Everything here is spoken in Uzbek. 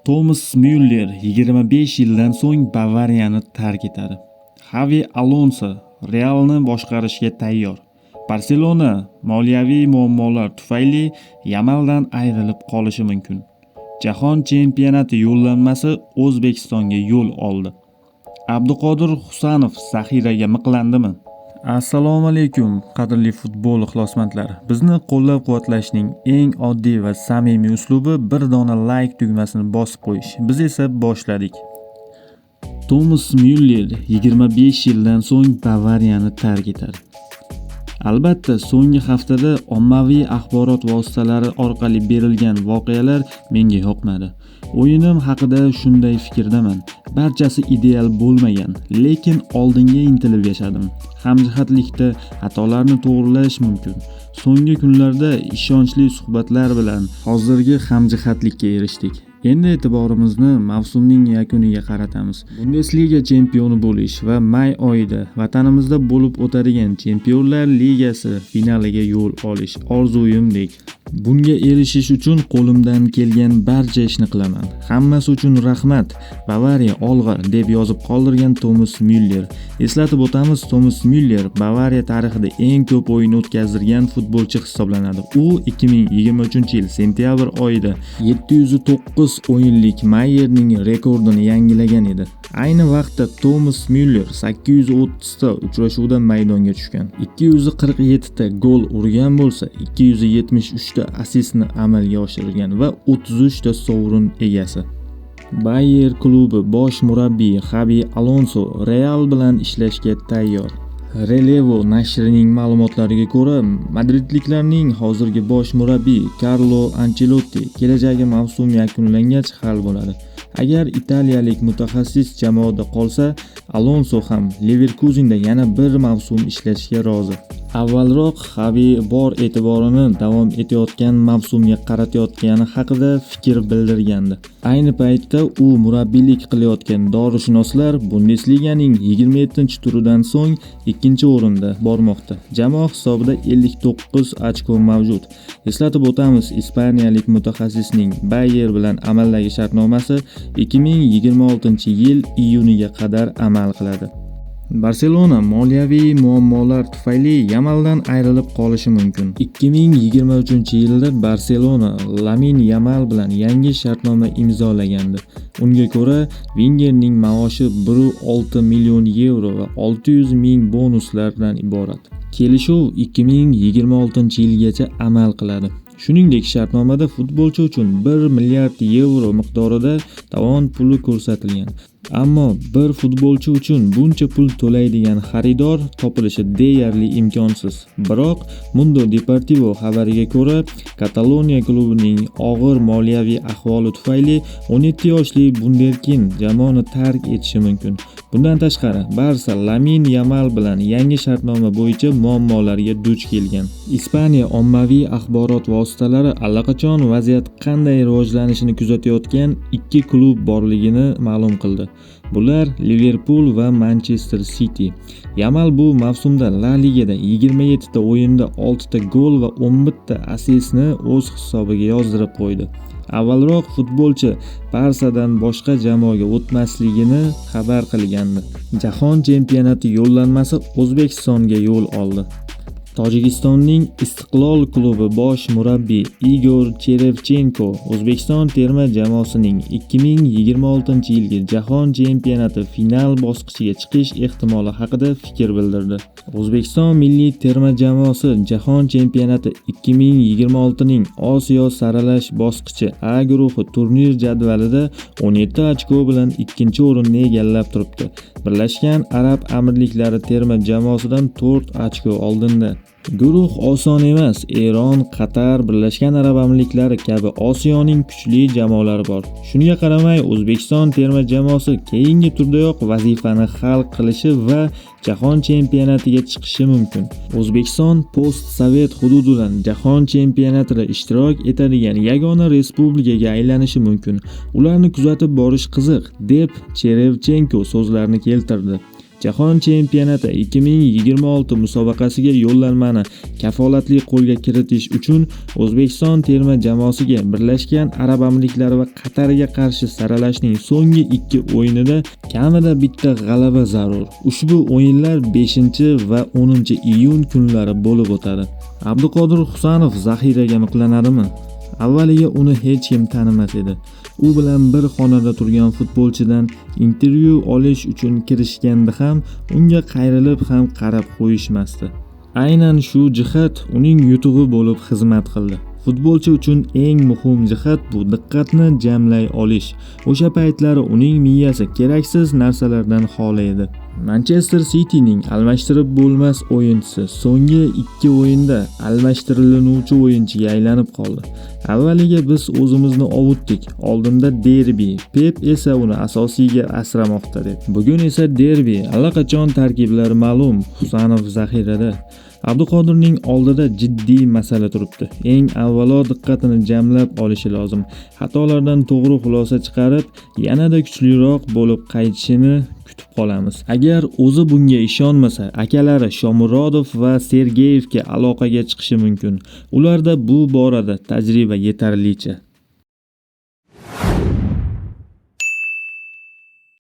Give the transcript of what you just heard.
Thomas Müller 25 yildan so'ng Bavariyani tark etadi. Xavi Alonso Realni boshqarishga tayyor. Barselona moliyaviy muammolar tufayli Yamaldan ayrilib qolishi mumkin. Jahon chempionati yo'llanmasi O'zbekistonga yo'l oldi. Abduqodir Husanov zaxiraga miqlandimi? Assalomu alaykum qadrli futbol ixlosmandlari. Bizni qo'llab-quvvatlashning eng oddiy va samimiy uslubi bir dona like tugmasini bosib qo'yish. Biz esa boshladik. Thomas Müller 25 yildan so'ng Bavariyani tark etadi. Albatta, so'nggi haftada ommaviy axborot vositalari orqali berilgan voqealar menga yoqmadi. O'yinim haqida shunday fikrdaman. Barchasi ideal bo'lmagan, lekin oldinga intilib yashadim. Hamjihatlikda xatolarni to'g'rilash mumkin. So'nggi kunlarda ishonchli suhbatlar bilan hozirgi hamjihatlikka erishdik. Endi e'tiborimizni mavsumning yakuniga qaratamiz. Bundesliga chempioni bo'lish va may oyida vatanimizda bo'lib o'tadigan Chempionlar Ligasi finaliga yo'l olish orzuyimdek. Bunga erishish uchun qo'limdan kelgan barcha ishni qilaman. Hammasi uchun rahmat. Bavariya olg'a deb yozib qoldirgan Thomas Müller. Eslatib o'tamiz, Thomas Müller Bavariya tarixida eng ko'p o'yin o'tkazdirgan futbolchi hisoblanadi. U 2023-yil sentyabr oyida 709 o'yinlik Mayerning rekordini yangilagan edi. Ayni vaqtda Thomas Müller 830 ta uchrashuvda maydonga tushgan. 247 ta gol urgan bo'lsa, 273 ta assistni amalga oshirgan va 33 ta sovrin egasi. Bayer klubi bosh murabbiyi Xavi Alonso Real bilan ishlashga tayyor. Relevo nashrining ma'lumotlariga ko'ra, madridliklarning hozirgi bosh murabbiyi Carlo Ancelotti kelajagi mavsum yakunlangach hal bo'ladi. Agar italiyalik mutaxassis jamoada qolsa, Alonso ham Leverkusenda yana bir mavsum ishlashga rozi. Avvalroq Xavi bor e'tiborini davom etayotgan mavsumga qaratayotgani haqida fikr bildirgandi. Ayni paytda u murabbiylik qilayotgan dorishunoslar Bundesliganing 27-turidan so'ng 2-o'rinda bormoqda. Jamoa hisobida 59 ochko mavjud. Eslatib o'tamiz, ispaniyalik mutaxassisning Bayer bilan amaldagi shartnomasi 2026-yil iyuniga qadar amal qiladi. Barselona moliyaviy muammolar tufayli Yamaldan ayrilib qolishi mumkin. 2023-yilda Barselona Lamine Yamal bilan yangi shartnoma imzolagandi. Unga ko'ra, Wengerning maoshi 1,6 million yevro va 600 ming bonuslardan iborat. Kelishuv 2026-yilgacha amal qiladi. Shuningdek, shartnomada futbolchi uchun 1 milliard yevro miqdorida tovon puli ko'rsatilgan. Ammo bir futbolchi uchun buncha pul to'laydigan xaridor topilishi deyarli imkonsiz. Biroq Mundo Deportivo xabariga ko'ra, Kataloniya klubining og'ir moliyaviy ahvoli tufayli 17 yoshli Bunderkin jamoani tark etishi mumkin. Bundan tashqari, Barsa Lamine Yamal bilan yangi shartnoma bo'yicha muammolarga duch kelgan. Ispaniya ommaviy axborot vositalari allaqachon vaziyat qanday rivojlanishini kuzatayotgan ikki klub borligini ma'lum qildi. Bular Liverpool va Manchester City. Yamal bu mavsumda La Ligada 27 ta o'yinda 6 ta gol va 11 ta assistni o'z hisobiga yozdirib qo'ydi. Avvalroq futbolchi Barsadan boshqa jamoaga o'tmasligini xabar qilgandi. Jahon chempionati yo'llanmasi O'zbekistonga yo'l oldi. Tojikistonning Istiqlol klubi bosh murabbiyi Igor Cherevchenko O'zbekiston terma jamoasining 2026-yilgi Jahon chempionati final bosqichiga chiqish ehtimoli haqida fikr bildirdi. O'zbekiston milliy terma jamoasi Jahon chempionati 2026ning Osiyo saralash bosqichi A guruhi turnir jadvalida 17 ochko bilan 2-o'rinni egallab turibdi. Birlashgan Arab Amirliklari terma jamoasidan 4 ochko oldinda. Guruh oson emas. Eron, Qatar, Birlashgan Arab Amirliklari kabi Osiyoning kuchli jamoalari bor. Shunga qaramay, O'zbekiston terma jamoasi keyingi turdayoq vazifani hal qilishi va Jahon chempionatiga chiqishi mumkin. O'zbekiston post-sovet hududidan Jahon chempionatida ishtirok etadigan yagona respublikaga aylanishi mumkin. Ularni kuzatib borish qiziq, deb Cherevchenko so'zlarini keltirdi. Jahon chempionati 2026 musobaqasiga yo'llanmani kafolatli qo'lga kiritish uchun O'zbekiston terma jamoasiga Birlashgan Arab Amirliklari va Qatarga qarshi saralashning so'nggi 2 o'yinida kamida bitta g'alaba zarur. Ushbu o'yinlar 5 va 10 iyun kunlari bo'lib o'tadi. Abduqodir Husanov zaxiraga miqlanadimi? Avvaliga uni hech kim tanimas edi. U bilan bir xonada turgan futbolchidan intervyu olish uchun kirishganda ham unga qayrilib ham qarab qo'yishmasdi. Aynan shu jihat uning yutug'i bo'lib xizmat qildi. Futbolchi uchun eng muhim jihat bu diqqatni jamlay olish. O'sha paytlari uning miyasi keraksiz narsalardan xoli edi. Manchester City'ning almashtirib bo'lmas o'yinchisi so'nggi 2 o'yinda almashtiriluvchi o'yinchiga aylanib qoldi. Avvaliga biz o'zimizni ovutdik. Oldinda derbi, Pep esa uni asosiyga asramoqda deb. Bugun esa derbi, allaqachon tarkiblar ma'lum. Husanov zaxirada. Abduqodirning oldida jiddiy masala turibdi. Eng avvalo diqqatini jamlab olishi lozim. Xatolardan to'g'ri xulosa chiqarib, yanada kuchliroq bo'lib qaytishini kutib qolamiz. Agar o'zi bunga ishonmasa, akalari Shomurodov va Sergeyevga aloqaga chiqishi mumkin. Ularda bu borada tajriba yetarlicha.